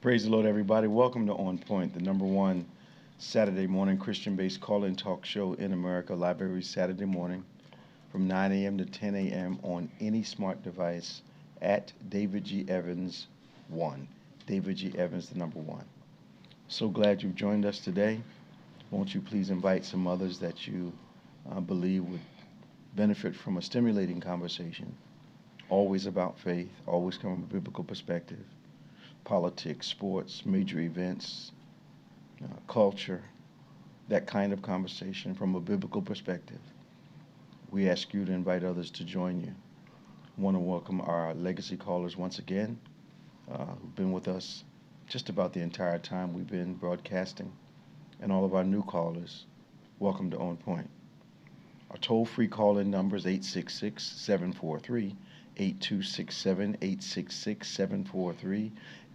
Praise the Lord, everybody. Welcome to On Point, the number one Saturday morning Christian-based call-in talk show in America, live every Saturday morning from 9 a.m. to 10 a.m. on any smart device at David G. Evans 1. David G. Evans, the number one. So glad you've joined us today. Won't you please invite some others that you believe would benefit from a stimulating conversation, always about faith, always come from a biblical perspective, politics, sports, major events, culture, that kind of conversation from a biblical perspective. We ask you to invite others to join you. I want to welcome our legacy callers once again, who've been with us just about the entire time we've been broadcasting, and all of our new callers. Welcome to On Point. Our toll-free call-in number is 866-743-8267,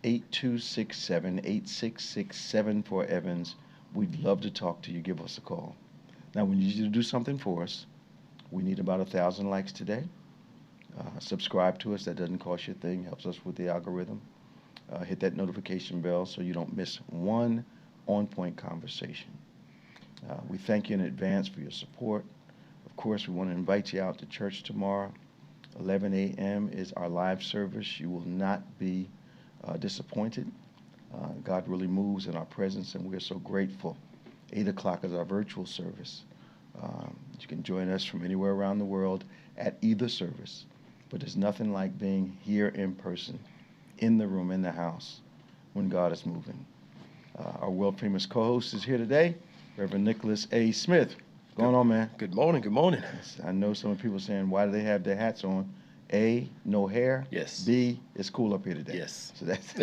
867-867 for Evans. We'd love to talk to you. Give us a call. Now, we need you to do something for us. We need about 1,000 likes today. Subscribe to us. That doesn't cost you a thing. Helps us with the algorithm. Hit that notification bell so you don't miss one on-point conversation. We thank you in advance for your support. Of course, we want to invite you out to church tomorrow. 11 a.m. is our live service. You will not be disappointed. God really moves in our presence, and we're so grateful. 8 o'clock is our virtual service. You can join us from anywhere around the world at either service, but there's nothing like being here in person, in the room, in the house, when God is moving. Our world-famous co-host is here today, Reverend Nicholas A. Smith. What's going on, man? Good morning, good morning. Yes, I know some people saying, why do they have their hats on? A, no hair. Yes. B, it's cool up here today. Yes. So that's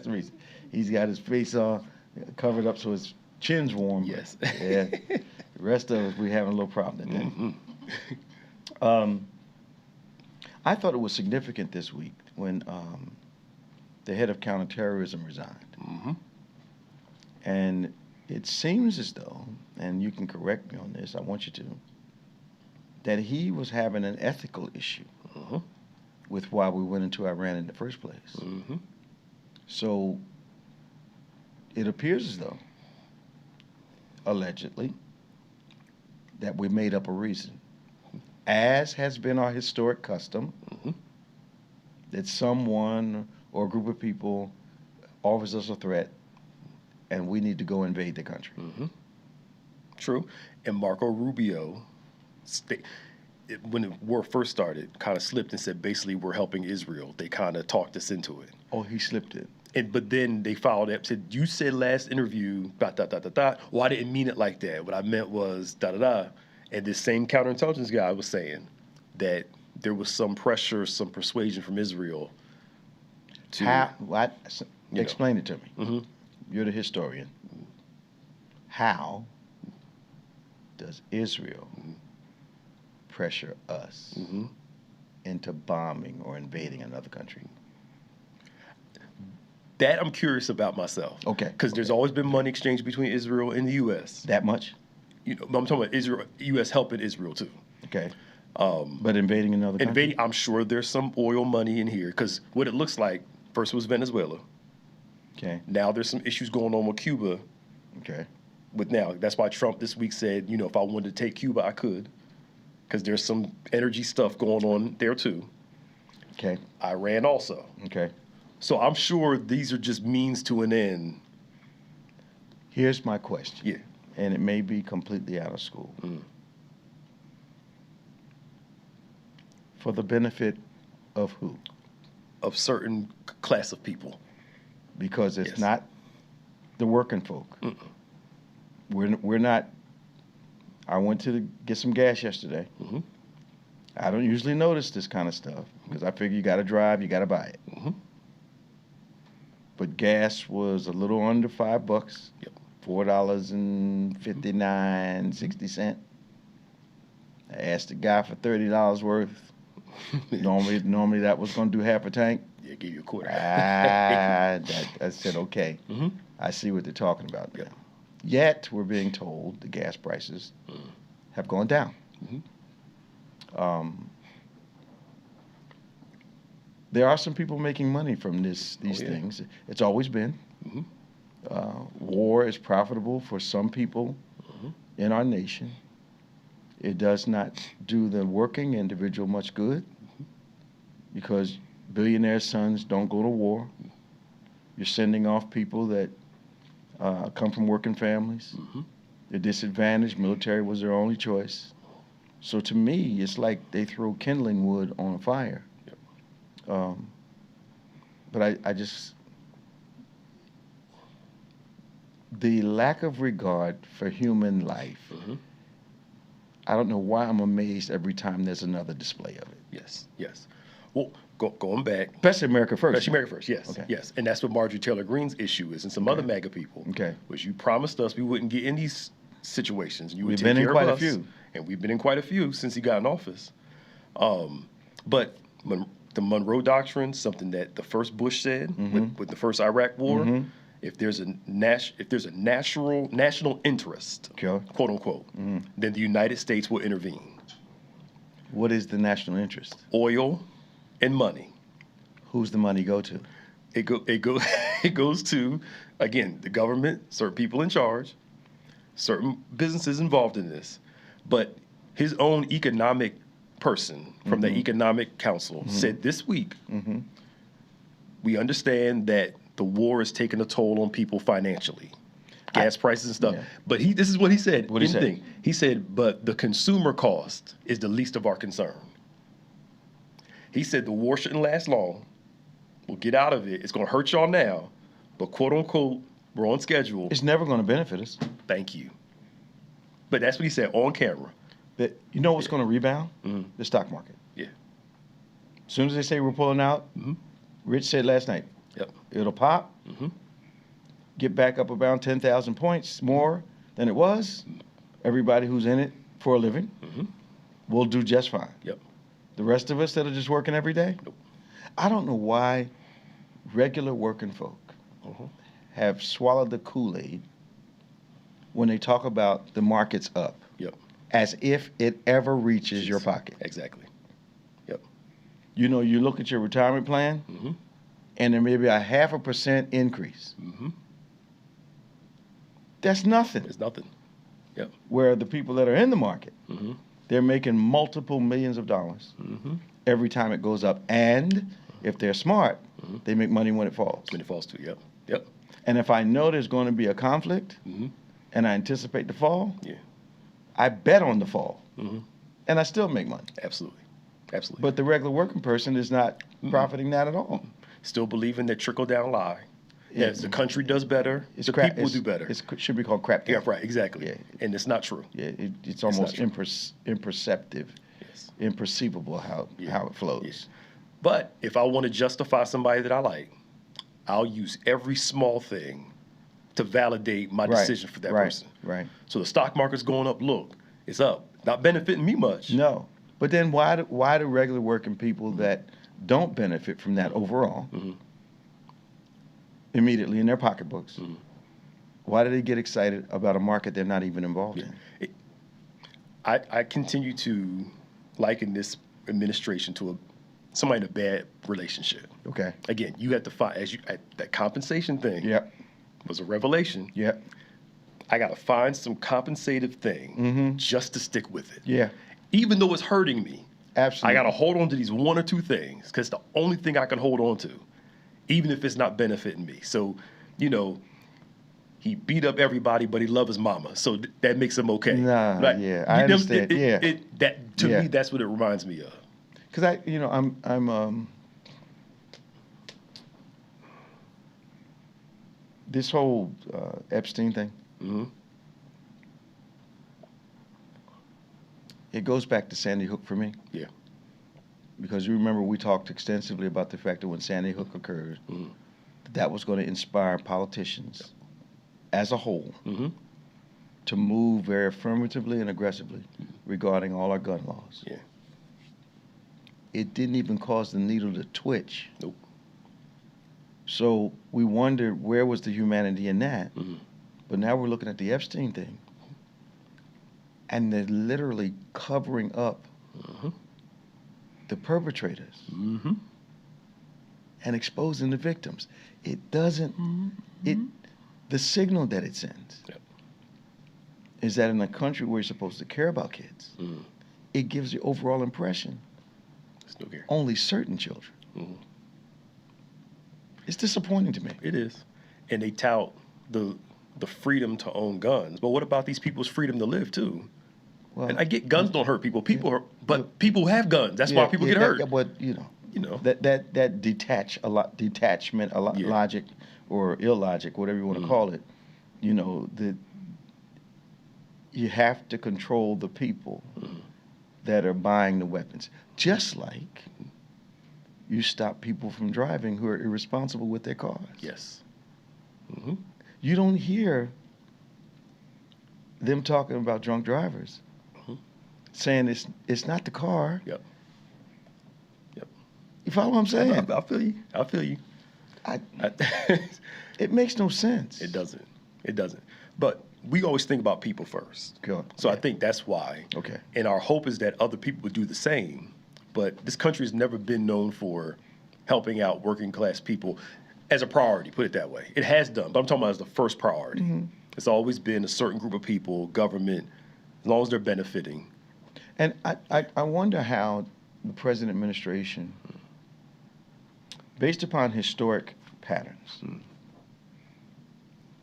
the reason. He's got his face covered up so his chin's warm. Yes. Yeah. The rest of us, we're having a little problem today. Mm-hmm. I thought it was significant this week when the head of counterterrorism resigned. Mm-hmm. And it seems as though, and you can correct me on this, I want you to, that he was having an ethical issue with why we went into Iran in the first place. Mm-hmm. So it appears as though, allegedly, that we made up a reason, as has been our historic custom, that someone or a group of people offers us a threat and we need to go invade the country. Mm-hmm. True. And Marco Rubio, when the war first started, kind of slipped and said, basically, we're helping Israel. They kind of talked us into it. Oh, he slipped it. But then they followed up, said, you said last interview, ... Well, I didn't mean it like that. What I meant was ... And this same counterintelligence guy was saying that there was some pressure, some persuasion from Israel to... How? What? Explain it to me. Mm-hmm. You're the historian. How does Israel pressure us into bombing or invading another country? That I'm curious about myself. Okay. Because there's always been money exchange between Israel and the U.S. That much? I'm talking about Israel, U.S. helping Israel too. Okay. But invading another country? I'm sure there's some oil money in here because what it looks like, first was Venezuela. Okay. Now there's some issues going on with Cuba. Okay. That's why Trump this week said, if I wanted to take Cuba, I could. Because there's some energy stuff going on there too. Okay. Iran also. Okay. So I'm sure these are just means to an end. Here's my question. Yeah. And it may be completely out of school. For the benefit of who? Of certain class of people. Because it's not the working folk. We're not. I went to get some gas yesterday. I don't usually notice this kind of stuff because I figure you got to drive, you got to buy it. But gas was a little under $5. Yep. $4.59.60. I asked the guy for $30 worth. Normally that was going to do half a tank. Yeah, give you a quarter. I said, okay. I see what they're talking about now. Yep. Yet, we're being told the gas prices have gone down. there are some people making money from these things. It's always been. War is profitable for some people in our nation. It does not do the working individual much good because billionaire sons don't go to war. You're sending off people that come from working families. They're disadvantaged. Military was their only choice. So to me, it's like they throw kindling wood on a fire. But I just, the lack of regard for human life, I don't know why I'm amazed every time there's another display of it. Yes. Well, going back. Especially America First. Especially America First, yes. Okay. Yes. And that's what Marjorie Taylor Greene's issue is, and some other MAGA people. Was you promised us we wouldn't get in these situations. You would We've take been in care quite of a us, few. and we've been in quite a few since he got in office. But the Monroe Doctrine, something that the first Bush said with the first Iraq War, if there's a national interest, quote unquote, then the United States will intervene. What is the national interest? Oil and money. Who's the money go to? It goes to, again, the government, certain people in charge, certain businesses involved in this. But his own economic person from the Economic Council said this week, we understand that the war is taking a toll on people financially, gas prices and stuff. But this is what he said. What did he say? He said, but the consumer cost is the least of our concern. He said the war shouldn't last long. We'll get out of it. It's going to hurt y'all now, but quote unquote, we're on schedule. It's never going to benefit us. Thank you. But that's what he said on camera. But you know what's going to rebound? The stock market. Yeah. As soon as they say we're pulling out, Rich said last night, it'll pop, get back up around 10,000 points more than it was. Everybody who's in it for a living will do just fine. The rest of us that are just working every day, I don't know why regular working folk have swallowed the Kool-Aid when they talk about the market's up, as if it ever reaches your pocket. Exactly. You know, you look at your retirement plan, and there may be a 0.5% increase. That's nothing. It's nothing. Where the people that are in the market, they're making multiple millions of dollars every time it goes up. And if they're smart, they make money when it falls. When it falls too, And if I know there's going to be a conflict and I anticipate the fall, I bet on the fall. And I still make money. Absolutely. But the regular working person is not profiting that at all. Still believing that trickle-down lie. If the country does better, the people will do better. It should be called crap. Yeah, right, exactly. And it's not true. It's almost imperceptive, imperceivable how it flows. But if I want to justify somebody that I like, I'll use every small thing to validate my decision for that person. So the stock market's going up. Look, it's up. Not benefiting me much. No. But then why do regular working people that don't benefit from that overall immediately in their pocketbooks, why do they get excited about a market they're not even involved in? I continue to liken this administration to somebody in a bad relationship. Okay. Again, you have to find, that compensation thing was a revelation. I got to find some compensative thing just to stick with it. Even though it's hurting me. Absolutely. I got to hold on to these one or two things because it's the only thing I can hold on to, even if it's not benefiting me. So, you know, he beat up everybody, but he loved his mama. So that makes him okay. I understand. To me, that's what it reminds me of. Because I'm this whole Epstein thing. It goes back to Sandy Hook for me. Because you remember we talked extensively about the fact that when Sandy Hook occurred, that was going to inspire politicians as a whole to move very affirmatively and aggressively regarding all our gun laws. It didn't even cause the needle to twitch. So we wondered where was the humanity in that. But now we're looking at the Epstein thing. And they're literally covering up the perpetrators. and exposing the victims. It doesn't, the signal that it sends is that in a country where you're supposed to care about kids, it gives the overall impression only certain children. It's disappointing to me. It is. And they tout the freedom to own guns. But what about these people's freedom to live too? Well, and I get guns don't hurt people. But people have guns. That's why people get hurt. But that detachment, logic or illogic, whatever you want to call it. You have to control the people that are buying the weapons. Just like you stop people from driving who are irresponsible with their cars. Yes. You don't hear them talking about drunk drivers, saying it's not the car. Yep. You follow what I'm saying? I feel you. It makes no sense. It doesn't. But we always think about people first. So I think that's why. Okay. And our hope is that other people would do the same. But this country has never been known for helping out working class people as a priority, put it that way. It has done, but I'm talking about as the first priority. It's always been a certain group of people, government, as long as they're benefiting. And I wonder how the present administration, based upon historic patterns,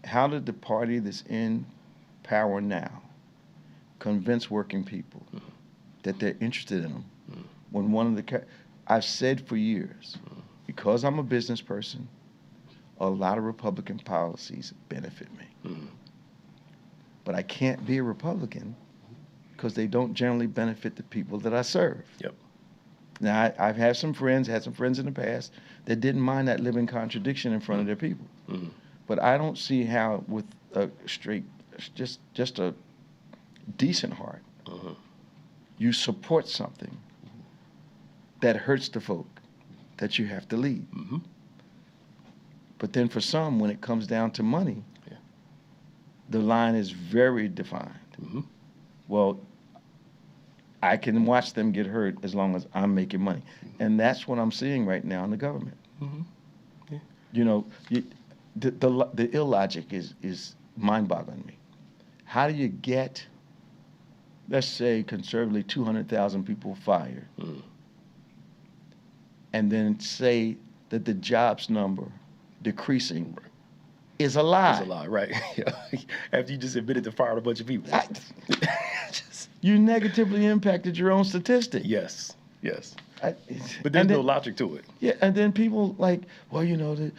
how did the party that's in power now convince working people that they're interested in them? When I've said for years, because I'm a business person, a lot of Republican policies benefit me. But I can't be a Republican because they don't generally benefit the people that I serve. Yep. Now, I've had some friends in the past that didn't mind that living contradiction in front of their people. But I don't see how with a straight, just a decent heart, you support something that hurts the folk that you have to lead. But then for some, when it comes down to money, the line is very defined. Well, I can watch them get hurt as long as I'm making money. And that's what I'm seeing right now in the government. The illogic is mind-boggling me. How do you get, let's say, conservatively 200,000 people fired, and then say that the jobs number decreasing is a lie? It's a lie, right? After you just admitted to firing a bunch of people. You negatively impacted your own statistic. Yes. But there's no logic to it. Yeah, and then people like, well, the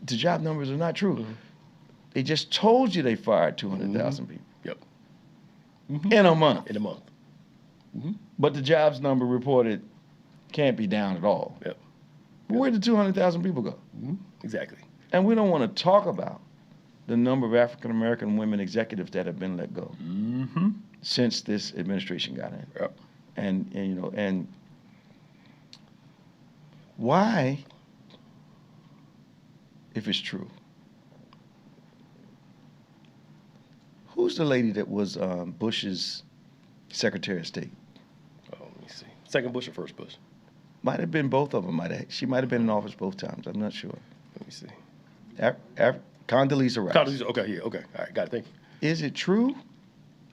job numbers are not true. They just told you they fired 200,000 people. Yep. In a month. But the jobs number reported can't be down at all. Yep. Where did 200,000 people go? Exactly. And we don't want to talk about the number of African American women executives that have been let go since this administration got in. Yep. And why, if it's true, who's the lady that was Bush's Secretary of State? Oh, let me see. Second Bush or first Bush? Might have been both of them. She might have been in office both times. I'm not sure. Let me see. Condoleezza Rice. Okay. All right, got it. Thank you. Is it true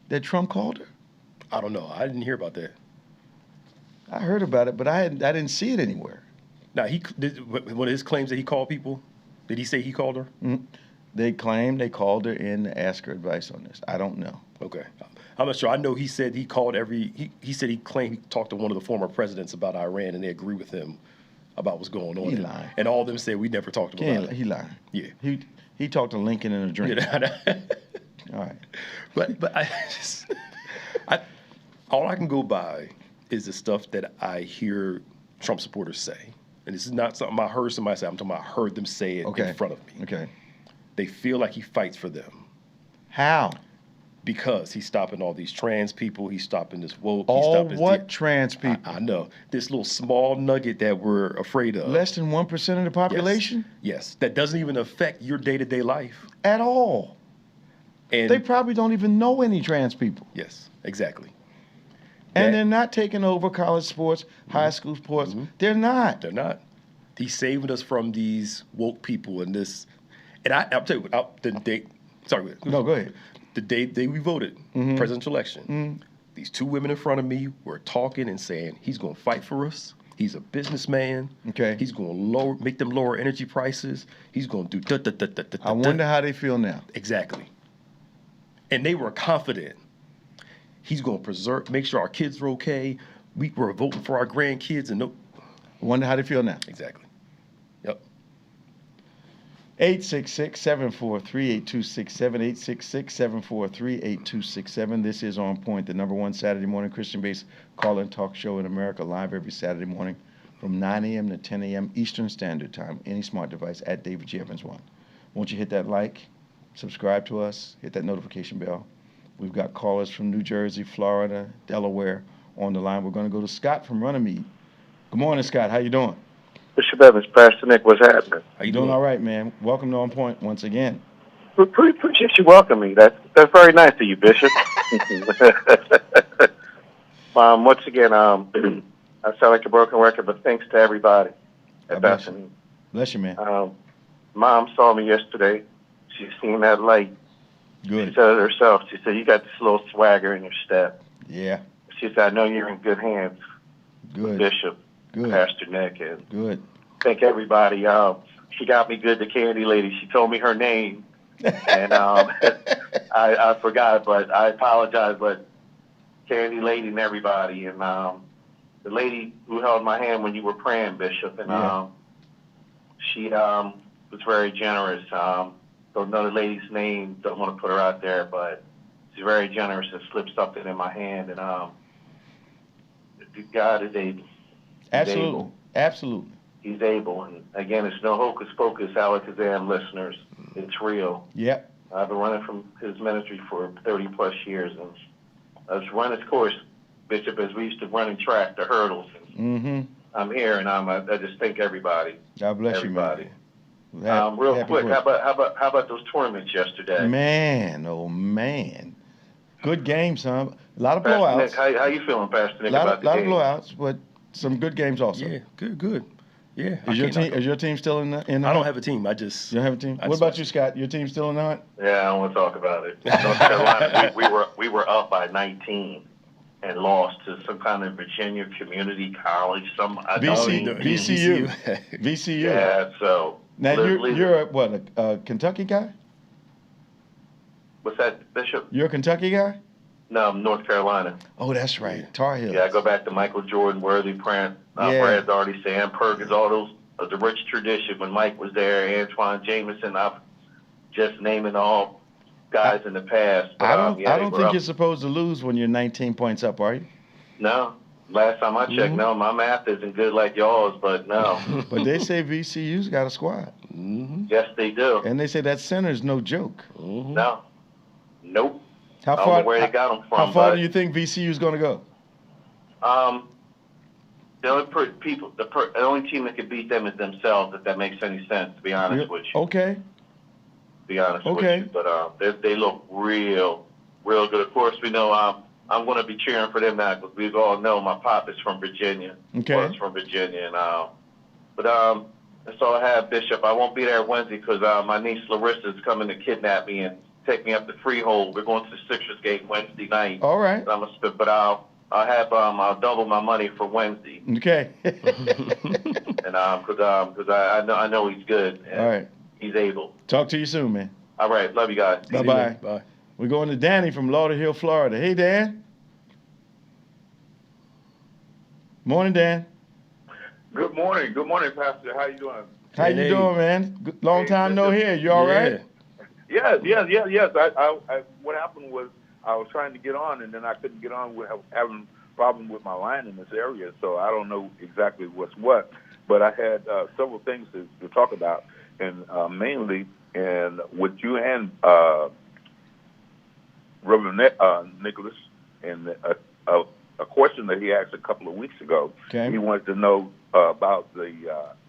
that Trump called her? I don't know. I didn't hear about that. I heard about it, but I didn't see it anywhere. Now, one of his claims that he called people, did he say he called her? They claim they called her in to ask her advice on this. I don't know. Okay. I'm not sure. I know he said he called he said he claimed he talked to one of the former presidents about Iran, and they agree with him about what's going on. He lying. And all of them said we never talked about it. He lying. Yeah. He talked to Lincoln in a drink. All right. But all I can go by is the stuff that I hear Trump supporters say. And this is not something I heard somebody say. I'm talking about I heard them say it in front of me. Okay. They feel like he fights for them. How? Because he's stopping all these trans people. He's stopping this woke. Trans people? I know. This little small nugget that we're afraid of. Less than 1% of the population? Yes. That doesn't even affect your day-to-day life. At all. And they probably don't even know any trans people. Yes, exactly. And they're not taking over college sports, high school sports. They're not. They're not. He's saving us from these woke people and this. And I'll tell you what, the day. Sorry. No, go ahead. The day we voted, presidential election, these two women in front of me were talking and saying, he's going to fight for us. He's a businessman. Okay. He's going to make them lower energy prices. He's going to do I wonder how they feel now. Exactly. And they were confident. He's going to make sure our kids are okay. We were voting for our grandkids and no. I wonder how they feel now. Exactly. Yep. 866-743-8267, 866-743-8267. This is On Point, the number one Saturday morning Christian-based call-in talk show in America, live every Saturday morning from 9 a.m. to 10 a.m. Eastern Standard Time, any smart device at David G. Evans 1. Won't you hit that like, subscribe to us, hit that notification bell. We've got callers from New Jersey, Florida, Delaware on the line. We're going to go to Scott from Runnymede. Good morning, Scott. How you doing? Bishop Evans, Pastor Nick, what's happening? How you Doing all right, man. Welcome to On Point once again. We appreciate you welcoming me. That's very nice of you, Bishop. Once again, I sound like a broken record, but thanks to everybody at Bethany. Bless you, man. Mom saw me yesterday. She's seen that light. Good. She said it herself. She said, you got this little swagger in your step. Yeah. She said, I know you're in good hands. Good. Bishop, Good. Pastor Nick, and Good. thank everybody. She got me good, the candy lady. She told me her name, and I forgot, but I apologize. But candy lady and everybody, and the lady who held my hand when you were praying, Bishop, and she was very generous. Don't know the lady's name, don't want to put her out there, but she's very generous and slipped something in my hand, and God is able. Absolutely. Absolutely. He's able. And again, it's no hocus pocus, Alakazam listeners. It's real. Yep. I've been running from his ministry for 30 plus years, and I've run his course, Bishop, as we used to run in track, the hurdles. And I'm here, and I just thank everybody. God bless everybody. you, man. Real quick, how about those tournaments yesterday? Man, oh man, good games, huh? A lot of blowouts. Nick, how you feeling, Pastor Nick? A lot of blowouts, but some good games also. Yeah, good. Yeah. Is your team still in the I don't have a team. You don't have a team? What about you, Scott? Your team still in the hunt? Yeah, I don't want to talk about it. North Carolina, we were up by 19 and lost to some kind of Virginia Community College. VCU. VCU. Yeah, so. Now, you're a Kentucky guy? What's that, Bishop? You're a Kentucky guy? No, I'm North Carolina. Oh, that's right. Tar Heels. Yeah, I go back to Michael Jordan, Worthy, Brad Daugherty, Sam Perkins, all those, the rich tradition when Mike was there, Antoine Jameson. I'm just naming all guys in the past. But, I don't think you're supposed to lose when you're 19 points up, are you? No. Last time I checked, no. My math isn't good like y'all's, but no. But they say VCU's got a squad. Yes, they do. And they say that center's no joke. No. Nope. How I don't know where they got them from. How far do you think VCU's going to go? The only team that could beat them is themselves, if that makes any sense, to be honest with you. Okay. To be honest with you. But they look real good. Of course, we know I'm going to be cheering for them now because we all know my pop is from Virginia. Okay. Was from Virginia. But that's all I have, Bishop. I won't be there Wednesday because my niece Larissa is coming to kidnap me and take me up to Freehold. We're going to the Sixers game Wednesday night. All right. But I'll double my money for Wednesday. Okay. And because I know he's good. All right. He's able. Talk to you soon, man. All right. Love you guys. Bye. Bye. We're going to Danny from Lauderhill, Florida. Hey, Dan. Morning, Dan. Good morning, Pastor. How you doing? How you doing, man? Long time no hear. You all right? Yes. I what happened was I was trying to get on, and then I couldn't get on. With having problem with my line in this area, so I don't know exactly what's what. But I had several things to talk about, and mainly, and with you and Reverend Nicholas, and a question that he asked a couple of weeks ago. Okay. He wanted to know about the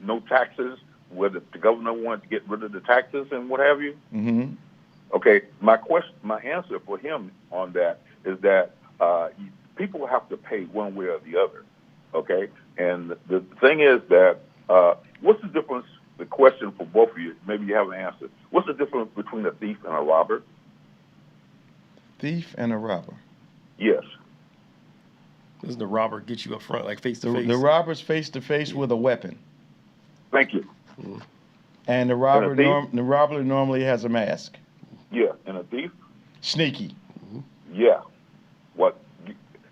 no taxes, whether the governor wanted to get rid of the taxes and what have you. Okay, my answer for him on that is that people have to pay one way or the other, okay? And the thing is that what's the difference, the question for both of you, maybe you haven't answered, what's the difference between a thief and a robber? Thief and a robber. Yes. Doesn't the robber get you up front, like face to face? The robber's face to face with a weapon. Thank you. Mm. And the robber normally has a mask. Yeah, and a thief? Sneaky. Mm-hmm. Yeah. What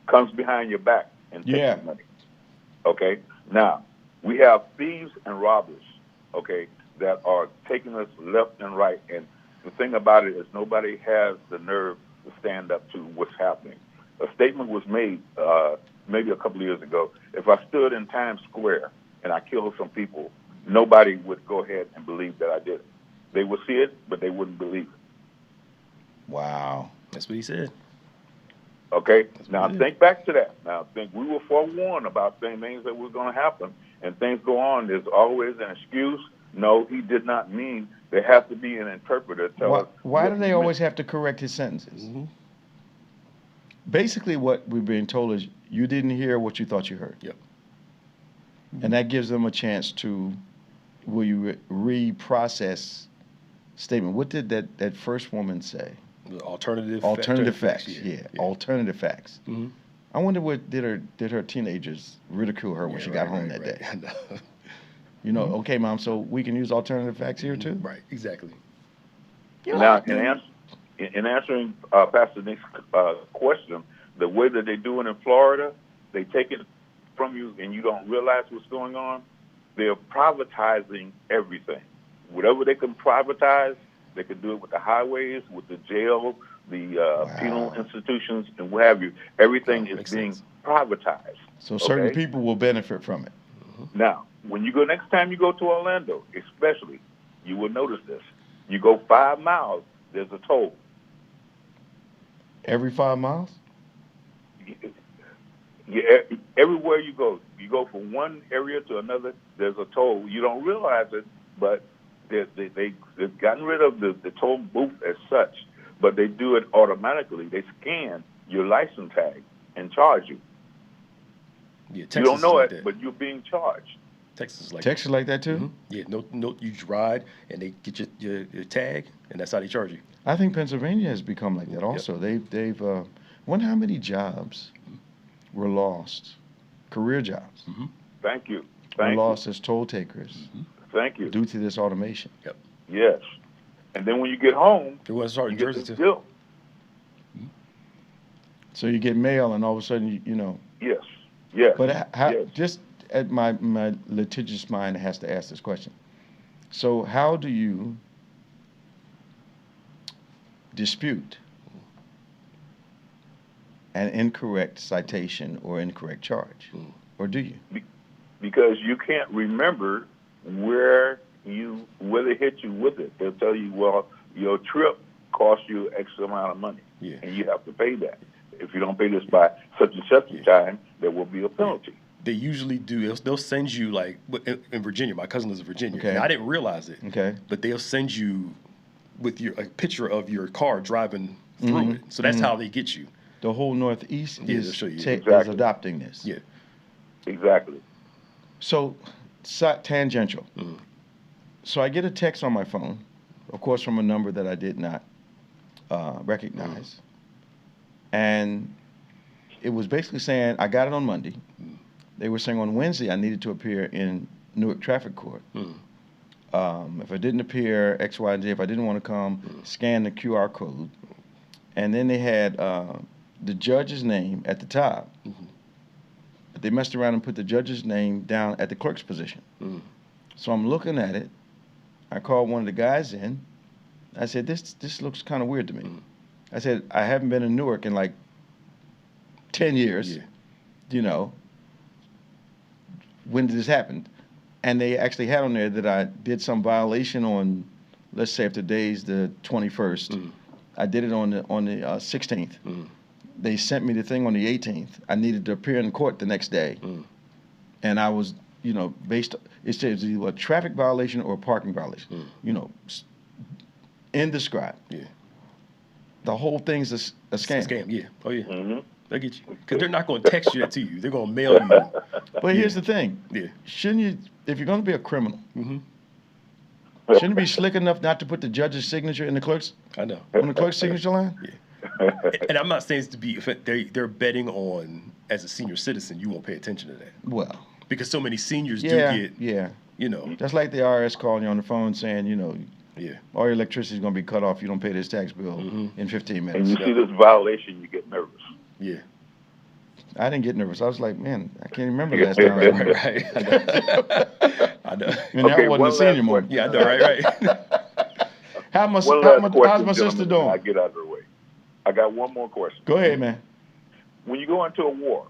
comes behind your back and takes your money. Okay? Now, we have thieves and robbers, okay, that are taking us left and right. And the thing about it is nobody has the nerve to stand up to what's happening. A statement was made maybe a couple of years ago. If I stood in Times Square and I killed some people, nobody would go ahead and believe that I did it. They would see it, but they wouldn't believe it. Wow. That's what he said. Okay? Now, think back to that. Now, think we were forewarned about things that were going to happen, and things go on. There's always an excuse. No, he did not mean there has to be an interpreter to tell us. Why do they always have to correct his sentences? Mm-hmm. Basically, what we're being told is you didn't hear what you thought you heard. Yep. And that gives them a chance to, will you reprocess statement? What did that first woman say? Alternative facts. Yeah. Alternative facts. Mm-hmm. I wonder what did her teenagers ridicule her when she got home that day? You know, okay, Mom, so we can use alternative facts here too? Right, exactly. Now, in answering Pastor Nick's question, the way that they do it in Florida, they take it from you and you don't realize what's going on. They're privatizing everything. Whatever they can privatize, they can do it with the highways, with the jail, the penal institutions, and what have you. Everything is being privatized. So certain people will benefit from it. Mm-hmm. Now, when you go next time you go to Orlando, especially, you will notice this. You go 5 miles, there's a toll. Every 5 miles? Yeah, everywhere you go from one area to another, there's a toll. You don't realize it, but they've gotten rid of the toll booth as such, but they do it automatically. They scan your license tag and charge you. Yeah, you don't know it, but you're being charged. Texas is like that too? Mm-hmm. Yeah, no, you ride and they get your tag, and that's how they charge you. I think Pennsylvania has become like that also. Yep. They've wonder how many jobs were lost, career jobs. Mm-hmm. Thank you. Were lost as toll takers. Mm-hmm. Thank you. Due to this automation. Yep. Yes. And then when you get home, it was hard in Jersey too. Mm-hmm. So you get mail, and all of a sudden, you know. Yes. Yes. But yes. Just at my litigious mind has to ask this question. So how do you dispute an incorrect citation or incorrect charge? Or do you? Because you can't remember where they hit you with it. They'll tell you, well, your trip cost you X amount of money, and you have to pay that. If you don't pay this by such and such a time, there will be a penalty. They usually do. They'll send you, like, in Virginia. My cousin lives in Virginia. Okay. And I didn't realize it. Okay. But they'll send you with a picture of your car driving through it. So that's how they get you. The whole Northeast is adopting this. Yeah. Exactly. So, tangential. Mm-hmm. So I get a text on my phone, of course, from a number that I did not recognize. Mm-hmm. And it was basically saying, I got it on Monday. Mm-hmm. They were saying on Wednesday I needed to appear in Newark Traffic Court. Mm-hmm. If I didn't appear, X, Y, and Z, if I didn't want to come, scan the QR code. And then they had the judge's name at the top. Mm-hmm. But they messed around and put the judge's name down at the clerk's position. Mm-hmm. So I'm looking at it. I called one of the guys in. I said, this looks kind of weird to me. Mm-hmm. I said, I haven't been in Newark in like 10 years. Yeah. You know, when did this happen? And they actually had on there that I did some violation on, let's say if today's the 21st. Mm-hmm. I did it on the 16th. Mm-hmm. They sent me the thing on the 18th. I needed to appear in court the next day. Mm-hmm. And I was, you know, it says either a traffic violation or a parking violation. Mm-hmm. You know, indescribed. Yeah. The whole thing's a scam. It's a scam, yeah. Oh, yeah. Mm-hmm. I get you. Because they're not going to text you that to you. They're going to mail you. But here's the thing. Yeah. Shouldn't you, if you're going to be a criminal, Mm-hmm. shouldn't you be slick enough not to put the judge's signature in the clerk's, I know. on the clerk's signature line? Yeah. And I'm not saying it's to be, they're betting on, as a senior citizen, you won't pay attention to that. Well, Because so many seniors yeah, do get, yeah. you know. That's like the IRS calling you on the phone saying, you know, Yeah. all your electricity is going to be cut off. You don't pay this tax bill in 15 And minutes. you see this violation, you get nervous. Yeah. I didn't get nervous. I was like, man, I can't remember last time. Right. I know. I know. And that Okay, wasn't one a senior last moment. Yeah, I know, right. How's One last my question, sister gentlemen, doing? I get out of the way. I got one more question. Go ahead, man. When you go into a war,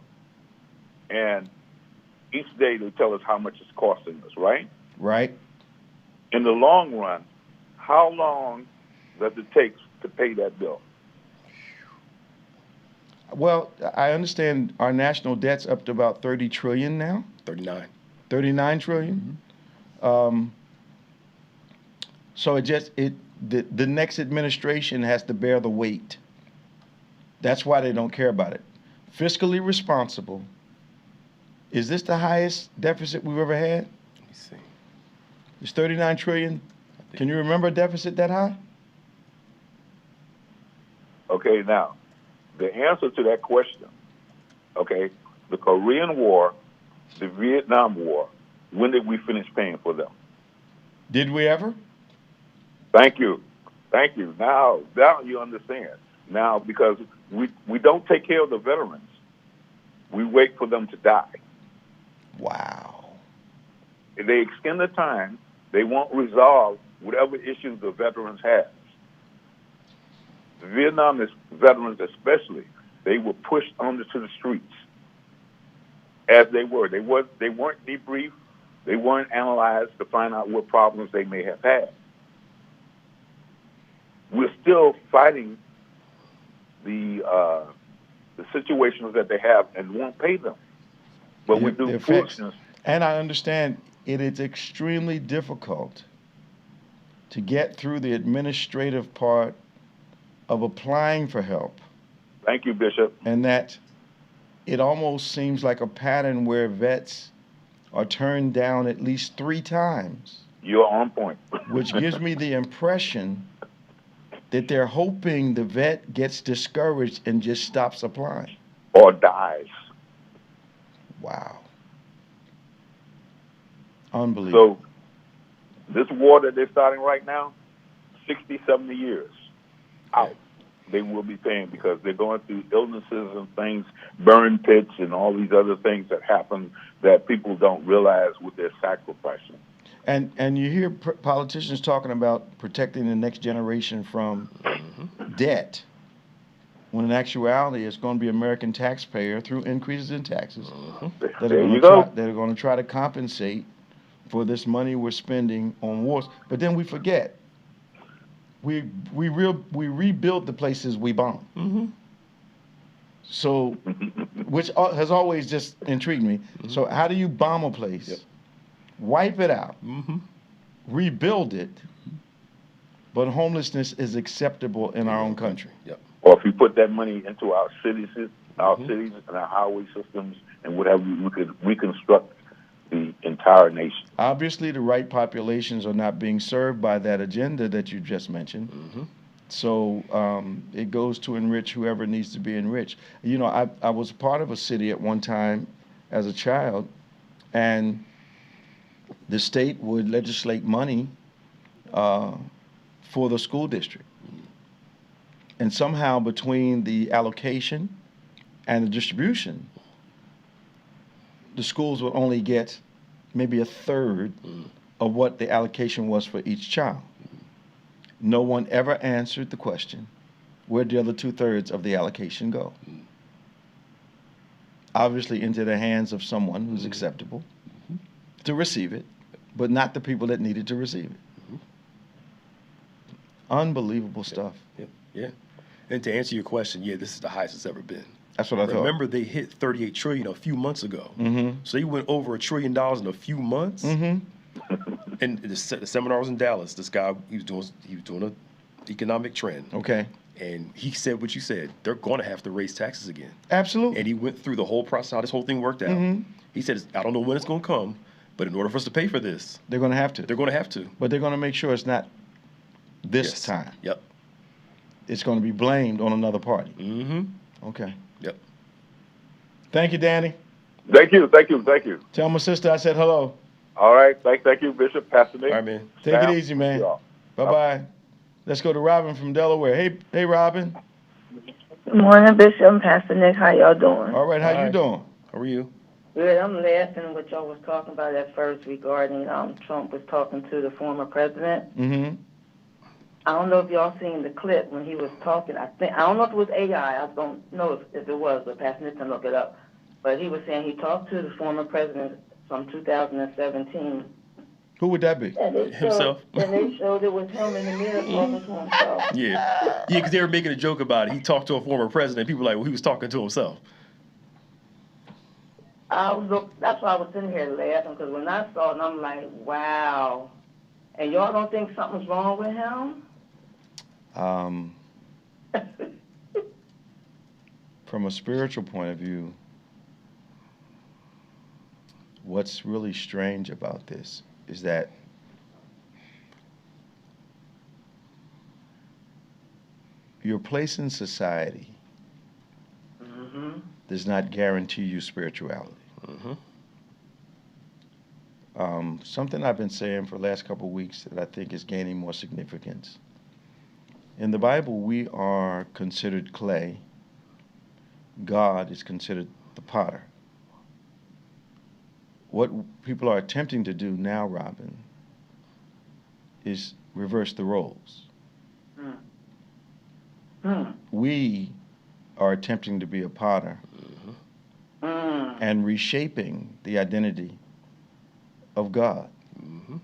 and each day they tell us how much it's costing us, right? Right. In the long run, how long does it take to pay that bill? Well, I understand our national debt's up to about 30 trillion now. 39. 39 trillion. So the next administration has to bear the weight. That's why they don't care about it. Fiscally responsible. Is this the highest deficit we've ever had? Let me see. It's 39 trillion. Can you remember a deficit that high? Okay, now, the answer to that question, okay, the Korean War, the Vietnam War, when did we finish paying for them? Did we ever? Thank you. Thank you. Now you understand. Now, because we don't take care of the veterans. We wait for them to die. Wow. If they extend the time, they won't resolve whatever issues the veterans have. The Vietnam veterans especially, they were pushed onto the streets as they were. They weren't debriefed. They weren't analyzed to find out what problems they may have had. We're still fighting the situations that they have and won't pay them. But we do foolishness. And I understand it is extremely difficult to get through the administrative part of applying for help. Thank you, Bishop. And that it almost seems like a pattern where vets are turned down at least 3 times. You're on point. Which gives me the impression that they're hoping the vet gets discouraged and just stops applying. Or dies. Wow. Unbelievable. So this war that they're starting right now, 60, 70 years out, they will be paying because they're going through illnesses and things, burn pits and all these other things that happen that people don't realize what they're sacrificing. And you hear politicians talking about protecting the next generation from debt, when in actuality it's going to be American taxpayer through increases in taxes that are going to try to compensate for this money we're spending on wars. But then we forget, we rebuild the places we bomb. So, which has always just intrigued me. So how do you bomb a place, wipe it out, rebuild it, but homelessness is acceptable in our own country? Or if you put that money into our cities and our highway systems and whatever, we could reconstruct the entire nation. Obviously, the right populations are not being served by that agenda that you just mentioned. So it goes to enrich whoever needs to be enriched. You know, I was part of a city at one time as a child, and the state would legislate money for the school district. And somehow between the allocation and the distribution, the schools would only get maybe a third of what the allocation was for each child. No one ever answered the question, where'd the other 2/3 of the allocation go? Obviously into the hands of someone who's acceptable to receive it, but not the people that needed to receive it. Unbelievable stuff. Yeah. And to answer your question, this is the highest it's ever been. That's what I thought. Remember, they hit 38 trillion a few months ago. So they went over $1 trillion in a few months. And the seminar was in Dallas. This guy, he was doing an economic trend. Okay. And he said what you said. They're going to have to raise taxes again. Absolutely. And he went through the whole process, how this whole thing worked out. Mm-hmm. He said, I don't know when it's going to come, but in order for us to pay for this, They're going to have to. they're going to have to. But they're going to make sure it's not this Yes. time. Yep. It's going to be blamed on another party. Mm-hmm. Okay. Yep. Thank you, Danny. Thank you. Tell my sister I said hello. All right. Thank you, Bishop, Pastor Nick. All right, man. Take it easy, man. Y'all. Bye-bye. Let's go to Robin from Delaware. Hey, Robin. Good morning, Bishop and Pastor Nick. How y'all doing? All right, how Hi. you doing? How are you? Good. I'm laughing what y'all was talking about at first regarding Trump was talking to the former president. Mm-hmm. I don't know if y'all seen the clip when he was talking. I don't know if it was AI. I don't know if it was, but Pastor Nick can look it up. But he was saying he talked to the former president from 2017. Who would that be? And they Himself. They showed it was him in the mirror talking to himself. Yeah, because they were making a joke about it. He talked to a former president. People were like, well, he was talking to himself. That's why I was sitting here laughing, because when I saw it, I'm like, wow. And y'all don't think something's wrong with him? From a spiritual point of view, what's really strange about this is that your place in society Mm-hmm. does not guarantee you spirituality. Mm-hmm. Something I've been saying for the last couple of weeks that I think is gaining more significance. In the Bible, we are considered clay. God is considered the potter. What people are attempting to do now, Robin, is reverse the roles. We are attempting to be a potter and reshaping the identity of God. Mm-hmm.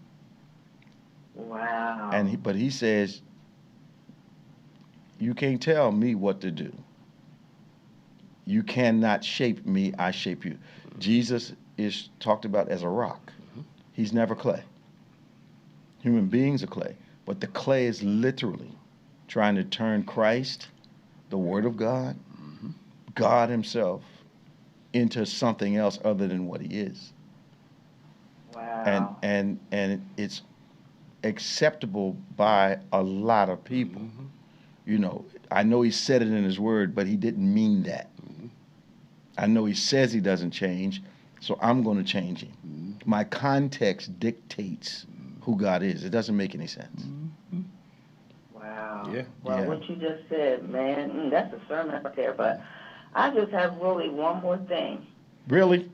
Wow. But he says, you can't tell me what to do. You cannot shape me, I shape you. Jesus is talked about as a rock. He's never clay. Human beings are clay. But the clay is literally trying to turn Christ, the Word of God, God himself, into something else other than what he is. Wow. And it's acceptable by a lot of people. You know, I know he said it in his word, but he didn't mean that. I know he says he doesn't change, so I'm going to change him. My context dictates who God is. It doesn't make any sense. Wow. Yeah. Well, Yeah. what you just said, man, that's a sermon right there. But I just have really one more thing. Really?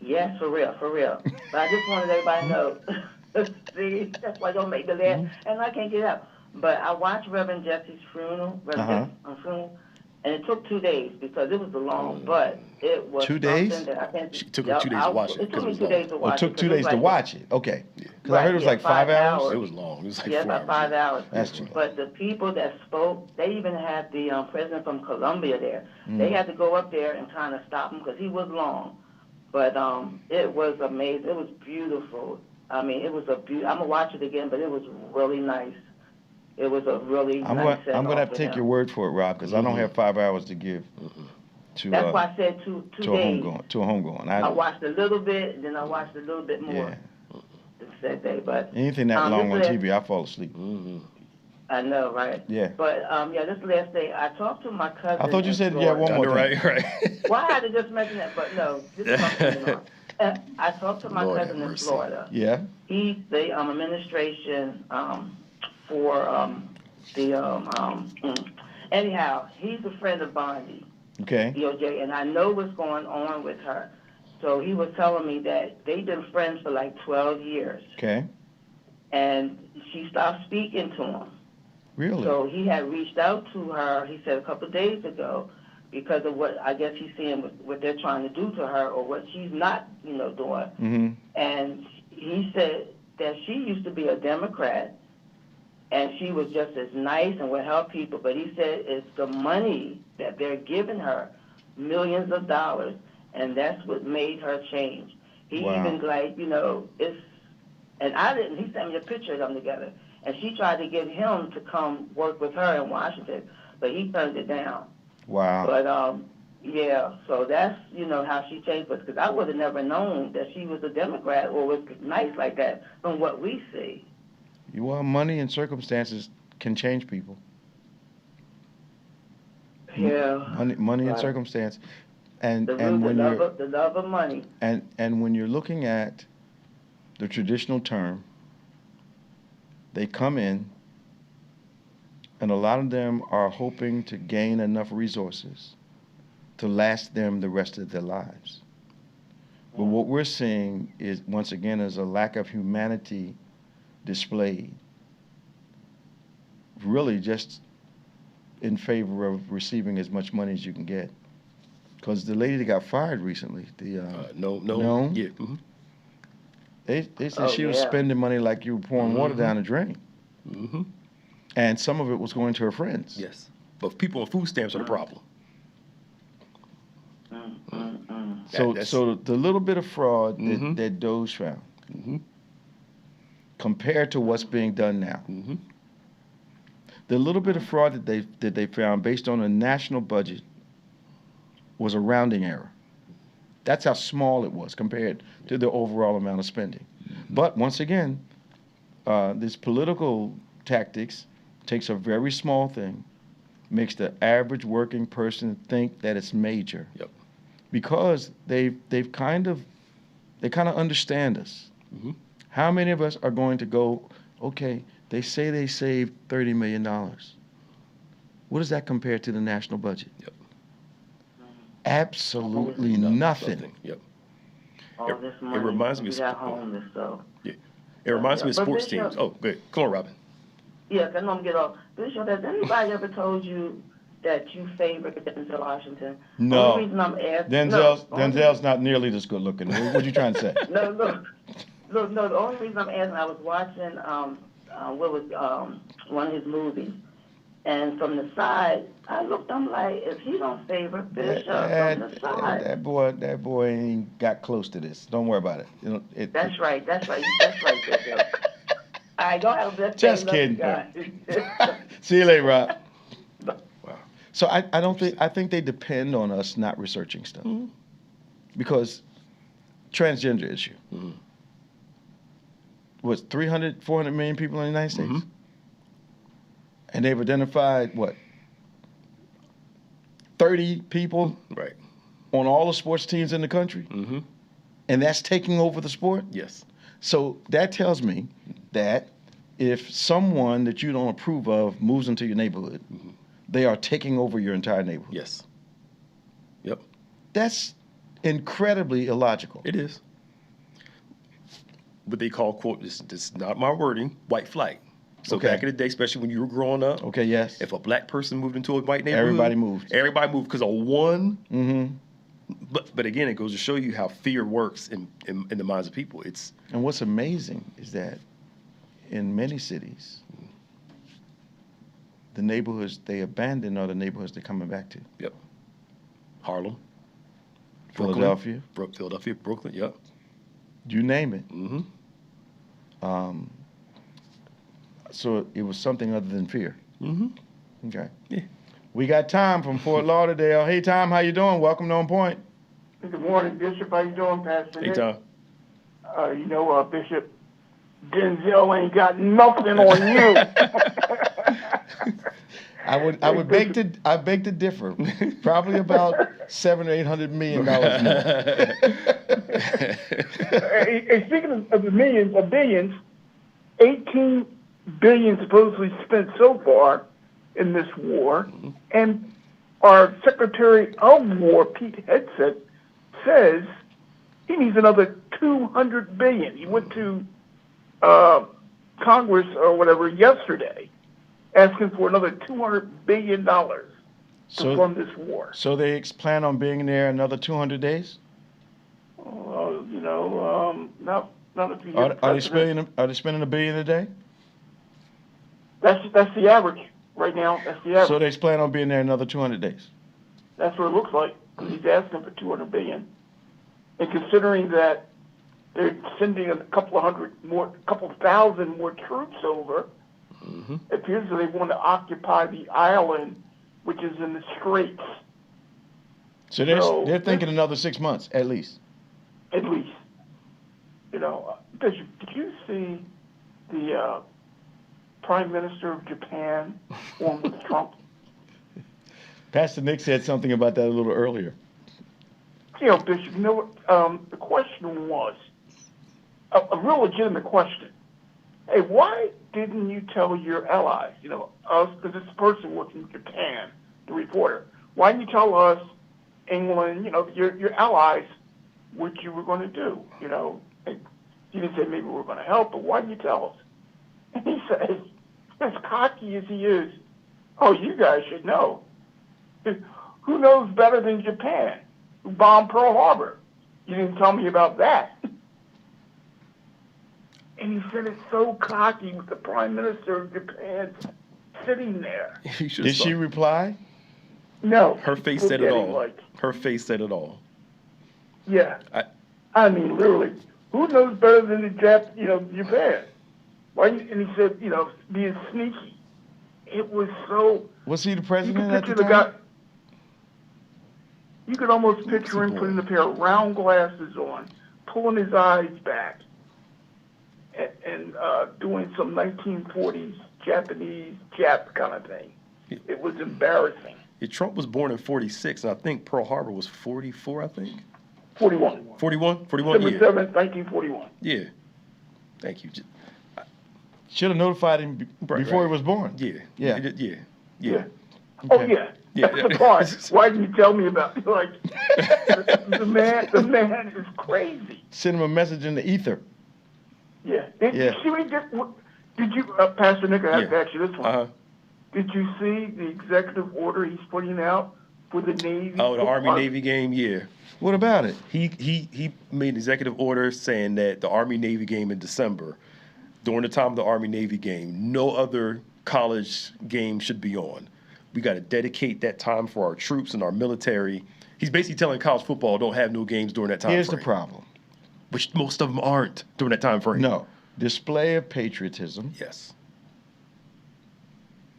Yes, for real. But I just wanted everybody to know. See, that's why don't make the laugh, and I can't get out. But I watched Reverend Jesse's funeral, funeral, and it took 2 days because it was long, but it was 2 days? something that I can't. It took her 2 days to watch it It took because me it was 2 long. days to watch It took it. 2 days to watch it. Okay. Because I Right, heard it was yeah, like 5 hours. It was long. It was like 4 about hours. 5 hours. That's too long. But the people that spoke, they even had the president from Colombia there. They had to go up there and kind of stop him because he was long. But it was amazing. It was beautiful. I mean, it was I'm going to watch it again, but it was really nice. It was a really I'm nice going to have to take your word for it, Rob, because I don't have 5 hours to give to That's why I said two to days. a homegoing. I watched a little bit, and then I watched a little bit more that day. But anything that long on TV, I fall asleep. I know, right? Yeah. But this last day, I talked to my cousin. I thought you in said you had Florida. one more thing. Right. Well, I had to just mention that, but no, this is what I'm saying. I talked to my Lord cousin have in mercy. Florida. Yeah. He's the administration for anyhow, he's a friend of Bondi, Okay. DOJ, and I know what's going on with her. So he was telling me that they've been friends for like 12 years. Okay. And she stopped speaking to him. Really? So he had reached out to her, he said a couple of days ago, because of what I guess he's seeing what they're trying to do to her or what she's not, doing. Mm-hmm. And he said that she used to be a Democrat, and she was just as nice and would help people. But he said it's the money that they're giving her, millions of dollars, and that's what made her change. He Wow. even, it's, and I didn't, he sent me a picture of them together. and she tried to get him to come work with her in Washington, but he turned it down. Wow. But yeah, so that's how she changed us, because I would have never known that she was a Democrat or was nice like that from what we see. Well, money and circumstances can change people. Yeah. Money and Right. circumstance, and The when the love of money. and when you're looking at the traditional term, they come in, and a lot of them are hoping to gain enough resources to last them the rest of their lives. But what we're seeing is, once again, is a lack of humanity displayed, really just in favor of receiving as much money as you can get. Because the lady that got fired recently, No. Yeah. Mm-hmm. They said she was spending money like you were pouring water down a drain. Mm-hmm. And some of it was going to her friends. Yes. But people on food stamps are the problem. So the little bit of fraud Mhm. that Doge found, Mm-hmm. compared to what's being done now, Mm-hmm. the little bit of fraud that they found based on a national budget was a rounding error. That's how small it was compared to the overall amount of spending. But once again, this political tactics takes a very small thing, makes the average working person think that it's major. Yep. Because they kind of understand us. Mm-hmm. How many of us are going to go, okay, they say they saved $30 million. What does that compare to the national budget? Yep. Absolutely nothing. Yep. All this money. reminds me we of got homeless, so. Yeah. It reminds me of But sports Bishop- teams. Oh, good. Come on, Robin. Yeah, I'm gonna get off. Bishop, has anybody ever told you that you favor Denzel Washington? No. Only reason I'm asking. Denzel's not nearly this good looking. What are you trying to say? No. The only reason I'm asking, I was watching one of his movies, and from the side, I'm like, if he don't favor Bishop from the side. That boy ain't got close to this. Don't worry about it. That's right, Bishop. All right, y'all have a blessed day. Just Love you kidding. guys. See you later, Rob. Wow. So I think they depend on us not researching stuff. Mm-hmm. Because transgender issue. Mm-hmm. What's 300, 400 million people in the United States? Mm-hmm. And they've identified, 30 people Right. on all the sports teams in the country? Mm-hmm. And that's taking over the sport? Yes. So that tells me that if someone that you don't approve of moves into your neighborhood, they are taking over your entire neighborhood. Yes. Yep. That's incredibly illogical. It is. What they call, quote, this is not my wording, white flight. So Okay. back in the day, especially when you were growing up, Okay, yes. if a black person moved into a white neighborhood, Everybody moved. Everybody moved because of one. Mm-hmm. But again, it goes to show you how fear works in the minds of people. It's And what's amazing is that in many cities, the neighborhoods they abandon are the neighborhoods they're coming back to. Yep. Harlem, Philadelphia, Philadelphia, Brooklyn. Yep. you name it. Mm-hmm. So it was something other than fear. Mm-hmm. Okay. Yeah. We got Tom from Fort Lauderdale. Hey, Tom, how you doing? Welcome to On Point. Good morning, Bishop. How you doing, Pastor? Hey, Nick? Tom. Bishop, Denzel ain't got nothing on you. I beg to differ. Probably about $700 or $800 million more. Hey, speaking of the millions, of billions, 18 billion supposedly spent so far in this war, and our Secretary of War, Pete Hegseth, says he needs another 200 billion. He went to Congress or whatever yesterday, asking for another $200 billion to fund this war. So they plan on being there another 200 days? Not if you Are get they spending $1 billion a day? That's the average right now. That's the average. So they plan on being there another 200 days. That's what it looks like. He's asking for 200 billion, and considering that they're sending a couple thousand more troops over, Mm-hmm. It appears that they want to occupy the island, which is in the Straits. So they're thinking another 6 months, at least. At least. Bishop, did you see the Prime Minister of Japan on with Trump? Pastor Nick said something about that a little earlier. Bishop, the question was, a real legitimate question. Hey, why didn't you tell your allies, us, because this person was in Japan, the reporter, why didn't you tell us, England, your allies, what you were going to do? He didn't say maybe we're going to help, but why didn't you tell us? And he says, as cocky as he is, oh, you guys should know. Who knows better than Japan, who bombed Pearl Harbor? You didn't tell me about that. And he said it so cocky with the Prime Minister of Japan sitting there. Did she reply? No. Her face said it all. Her face said it all. Yeah. I mean, literally, who knows better than Japan? Why? And he said, being sneaky. It was so. Was he the president at the time? time? You could almost picture him putting a pair of round glasses on, pulling his eyes back, and doing some 1940s Japanese Jap kind of thing. It was embarrassing. Yeah, Trump was born in 46, and I think Pearl Harbor was 44, I think. 41. 41? 41, December 7th, 1941. Yeah. Thank you. Should have notified him before he was born. Yeah. Yeah. Yeah. Okay. Oh, yeah. That's the part. Why didn't you tell me about it? The man is crazy. Send him a message in the ether. Yeah. Did you see what he did? Did you, Pastor Nick, I have to ask you this one. Uh-huh. Did you see the executive order he's putting out for the Navy? Oh, the Army-Navy game? Yeah. What about it? He made an executive order saying that the Army-Navy game in December, during the time of the Army-Navy game, no other college game should be on. We got to dedicate that time for our troops and our military. He's basically telling college football don't have no games during that time Here's frame. the problem. Which most of them aren't during that time frame. No. Display of patriotism. Yes.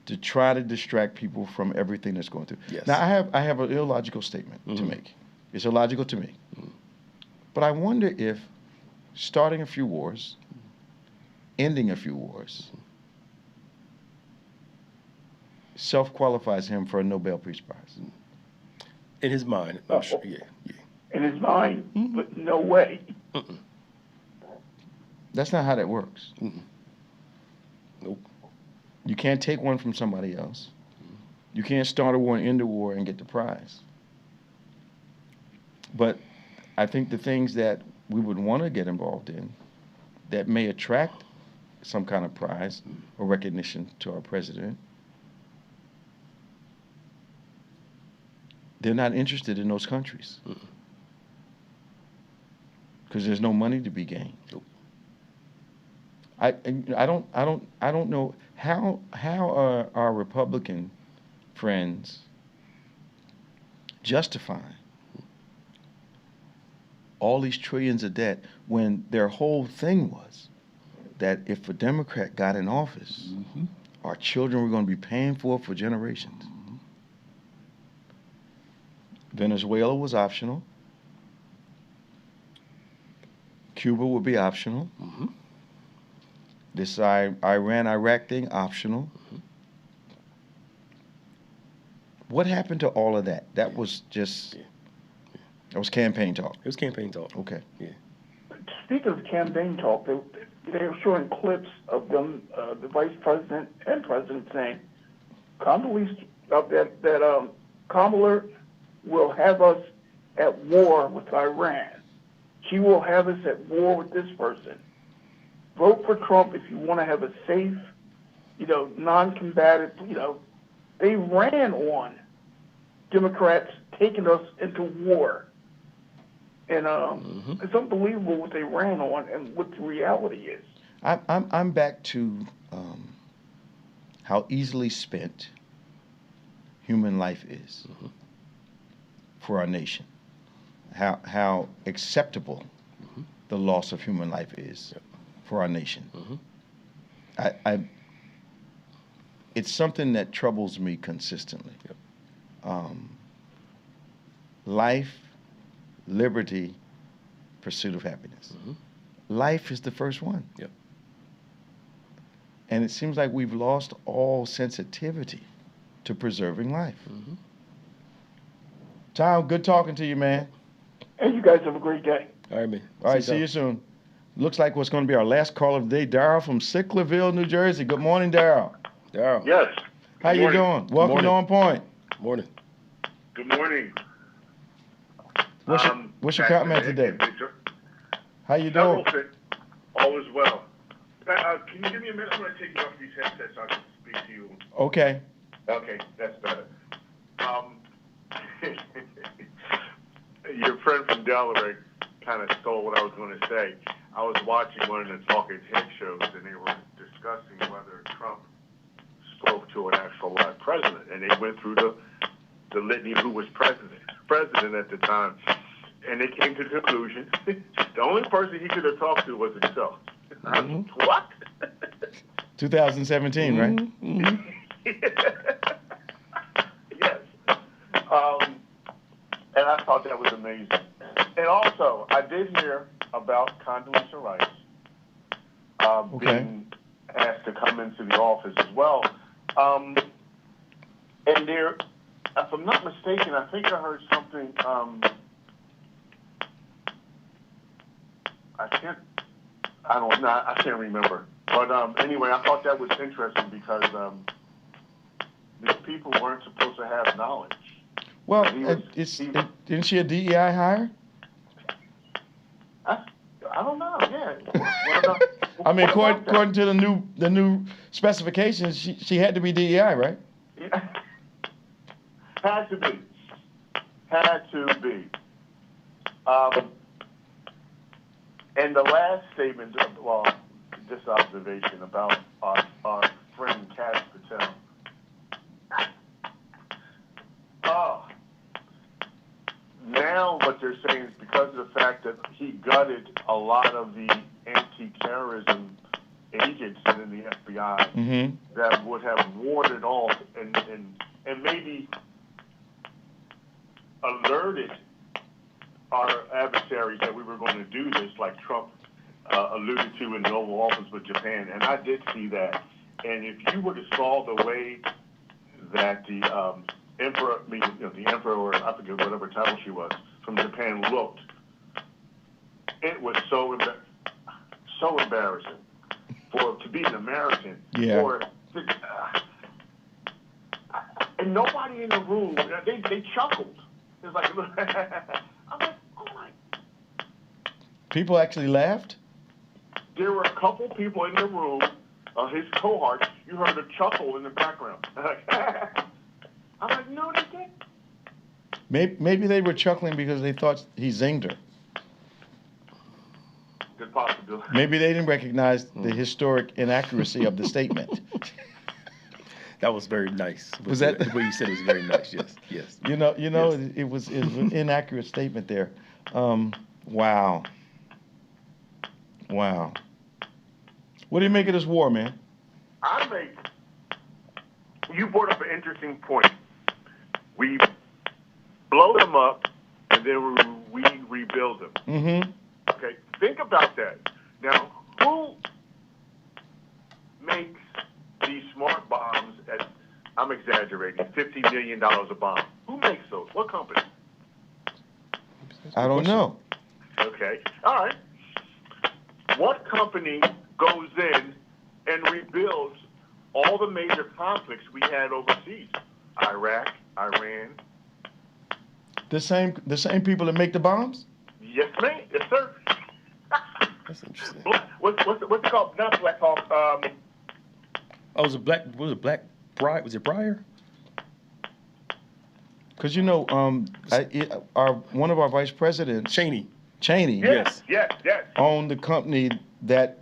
To try to distract people from everything that's going through. Yes. Now, I have an illogical statement to make. It's illogical to me. But I wonder if starting a few wars, ending a few wars, self-qualifies him for a Nobel Peace Prize. In his mind, I'm sure. Yeah. In his mind, but no way. That's not how that works. Nope. You can't take one from somebody else. You can't start a war and end a war and get the prize. But I think the things that we would want to get involved in that may attract some kind of prize or recognition to our president, they're not interested in those countries because there's no money to be gained. Nope. I don't know how are our Republican friends justifying all these trillions of debt when their whole thing was that if a Democrat got in office, our children were going to be paying for generations. Venezuela was optional. Cuba would be optional. This Iran-Iraq thing, optional. What happened to all of that? That was just, that was campaign talk. It was campaign talk. Okay. Yeah. Speaking of campaign talk, they were showing clips of them, the vice president and president saying, Kamala will have us at war with Iran. She will have us at war with this person. Vote for Trump if you want to have a safe, non-combative, they ran on Democrats taking us into war. And it's unbelievable what they ran on and what the reality is. I'm back to how easily spent human life is for our nation. How acceptable the loss of human life is for our nation. it's something that troubles me consistently. Yep. Life, liberty, pursuit of happiness. Mm-hmm. Life is the first one. Yep. And it seems like we've lost all sensitivity to preserving life. Mm-hmm. Tom, good talking to you, man. And you guys have a great day. All right, man. All right, see you soon. Looks like what's going to be our last call of the day, Darryl from Sicklerville, New Jersey. Good morning, Darryl. Darryl. Yes. How you doing? Welcome to On Point. Morning. Good morning. What's your comment today? How you doing? All is well. Can you give me a minute? I'm going to take you off these headsets so I can speak to you. Okay. Okay, that's better. Your friend from Delaware kind of stole what I was going to say. I was watching one of the talking head shows, and they were discussing whether Trump spoke to an actual live president, and they went through the litany of who was president at the time, and they came to the conclusion the only person he could have talked to was himself. Mm-hmm. What? 2017, right? Mm-hmm. Yes. And I thought that was amazing. And also, I did hear about Condoleezza Rice being asked to come into the office as well. And there, if I'm not mistaken, I think I heard something. I can't remember. But anyway, I thought that was interesting because these people weren't supposed to have knowledge. Well, isn't she a DEI hire? I don't know. Yeah. I mean, according to the new specifications, she had to be DEI, right? Yeah. Had to be. And the last statement, this observation about our friend Cash Patel. Now what they're saying is because of the fact that he gutted a lot of the anti-terrorism agents in the FBI Mm-hmm. that would have warded off and maybe alerted our adversaries that we were going to do this, like Trump alluded to in the Oval Office with Japan. And I did see that. And if you were to saw the way that the emperor, or I forget whatever title she was, from Japan looked, it was so embarrassing to be an American. Yeah. And nobody in the room, they chuckled. It's like, I'm like, oh my. People actually laughed? There were a couple people in the room, his cohorts, you heard a chuckle in the background. I'm like, no, they didn't. Maybe they were chuckling because they thought he zinged her. Good possibility. Maybe they didn't recognize the historic inaccuracy of the statement. That was very nice. Was that the way you said it was very nice? Yes. You know, Yes. it was an inaccurate statement there. Wow. What do you make of this war, man? You brought up an interesting point. We blow them up, and then we rebuild them. Mm-hmm. Okay, think about that. Now, who makes these smart bombs at, I'm exaggerating, $50 million a bomb? Who makes those? What company? I don't know. Okay, all right. What company goes in and rebuilds all the major conflicts we had overseas? Iraq, Iran. The same people that make the bombs? Yes, ma'am. Yes, sir. That's interesting. What's it called? Not Black Hawk. Was it Briar? Was it Briar? Because one of our vice presidents, Cheney. Yes. owned the company that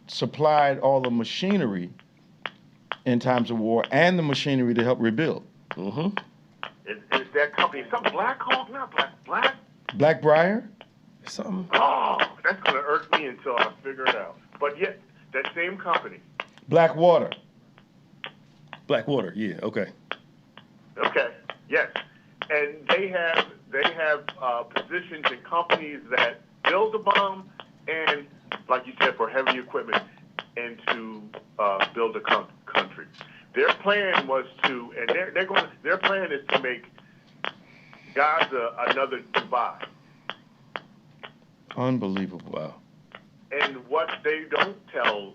supplied all the machinery in times of war and the machinery to help rebuild. Mm-hmm. Is that company some Black Hawk? Not Black. Blackbriar? Something. Oh, that's gonna irk me until I figure it out. But yet, that same company. Blackwater. Blackwater, yeah, okay. Okay, yes, and they have positions in companies that build the bomb and, like you said, for heavy equipment and to build a country. Their plan was to, and their plan is to make Gaza another Dubai. Unbelievable. Wow. And what they don't tell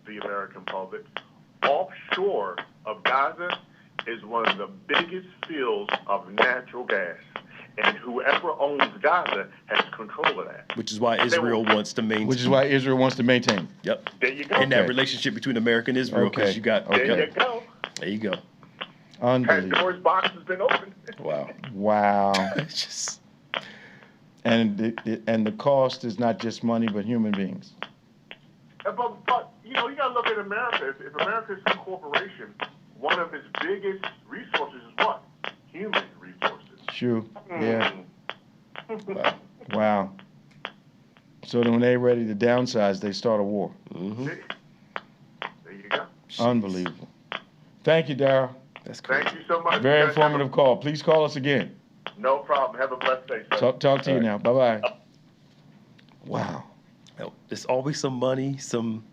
the American public, offshore of Gaza is one of the biggest fields of natural gas. And whoever owns Gaza has control of that. Which is why Israel wants to maintain. Which is why Israel wants to maintain. Yep. There you go. And that relationship between America and Israel, because you got. Okay. There you go. There you go. Unbelievable. Pandora's box has been opened. Wow. Wow. It's just. And the cost is not just money, but human beings. But you know, you got to look at America. If America is a corporation, one of its biggest resources is what? Human resources. True. Yeah. Wow. Wow. So then when they're ready to downsize, they start a war. Mm-hmm. There you go. Unbelievable. Thank you, Darryl. That's crazy. Thank you so much. Very You guys informative call. Please call us again. No problem. Have a blessed day, sir. Talk to you now. Bye-bye. Wow. Well, there's always some money, it's always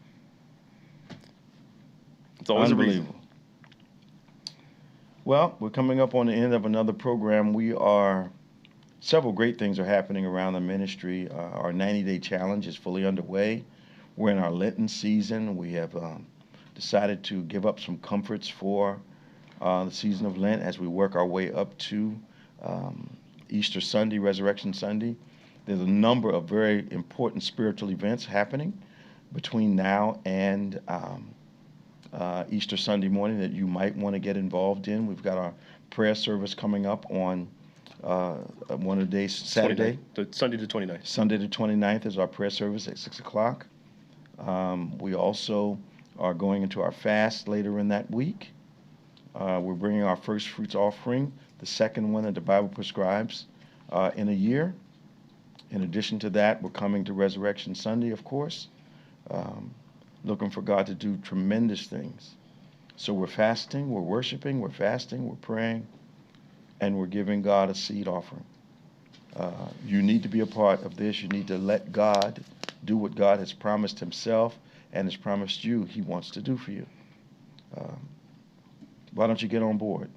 a reason. Unbelievable. Well, we're coming up on the end of another program. Several great things are happening around the ministry. Our 90-day challenge is fully underway. We're in our Lenten season. We have decided to give up some comforts for the season of Lent as we work our way up to Easter Sunday, Resurrection Sunday. There's a number of very important spiritual events happening between now and Easter Sunday morning that you might want to get involved in. We've got our prayer service coming up on one of the days, Saturday. Sunday the 29th. Sunday the 29th is our prayer service at 6 o'clock. We also are going into our fast later in that week. We're bringing our first fruits offering, the second one that the Bible prescribes in a year. In addition to that, we're coming to Resurrection Sunday, of course, looking for God to do tremendous things. So we're fasting, we're worshiping, we're fasting, we're praying, and we're giving God a seed offering. You need to be a part of this. You need to let God do what God has promised himself and has promised you he wants to do for you. Why don't you get on board?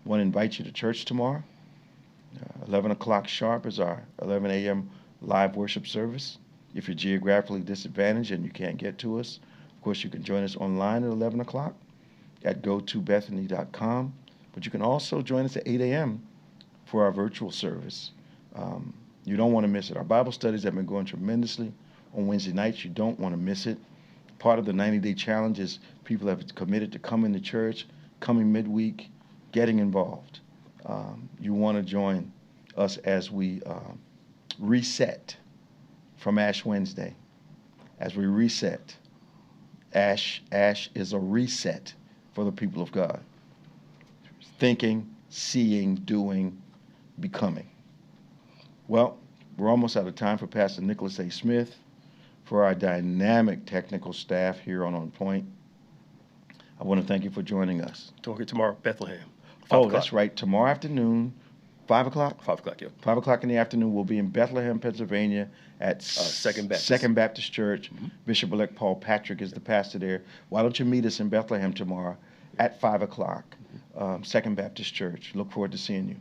I want to invite you to church tomorrow. 11 o'clock sharp is our 11 a.m. live worship service. If you're geographically disadvantaged and you can't get to us, of course, you can join us online at 11 o'clock at gotobethany.com. But you can also join us at 8 a.m. for our virtual service. You don't want to miss it. Our Bible studies have been going tremendously on Wednesday nights. You don't want to miss it. Part of the 90-day challenge is people have committed to coming to church, coming midweek, getting involved. You want to join us as we reset from Ash Wednesday. As we reset, Ash is a reset for the people of God. Thinking, seeing, doing, becoming. Well, we're almost out of time for Pastor Nicholas A. Smith, for our dynamic technical staff here on OnPointe. I want to thank you for joining us. Talking tomorrow, Bethlehem. 5 o'clock. That's right. Tomorrow afternoon, 5 o'clock? 5 o'clock, yeah. 5 o'clock in the afternoon, we'll be in Bethlehem, Pennsylvania at Second Baptist. Second Baptist Church. Mm-hmm. Bishop-elect Paul Patrick is the pastor there. Why don't you meet us in Bethlehem tomorrow at 5 o'clock, Second Baptist Church. Look forward to seeing you.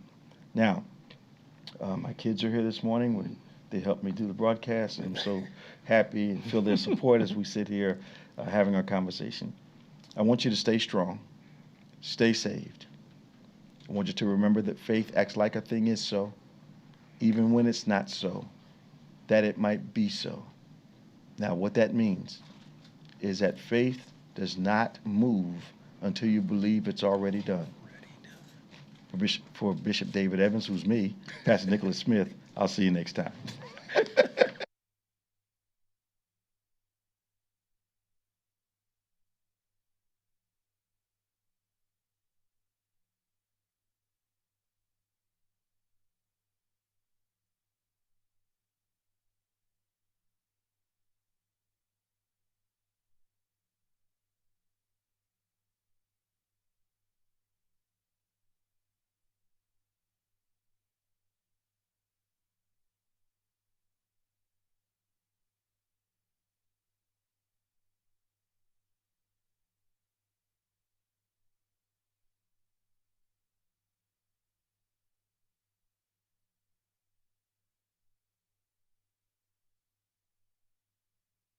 Now, my kids are here this morning. They helped me do the broadcast. I'm so happy and feel their support as we sit here having our conversation. I want you to stay strong, stay saved. I want you to remember that faith acts like a thing is so, even when it's not so, that it might be so. Now, what that means is that faith does not move until you believe it's already done. For Bishop David Evans, who's me, Pastor Nicholas Smith, I'll see you next time.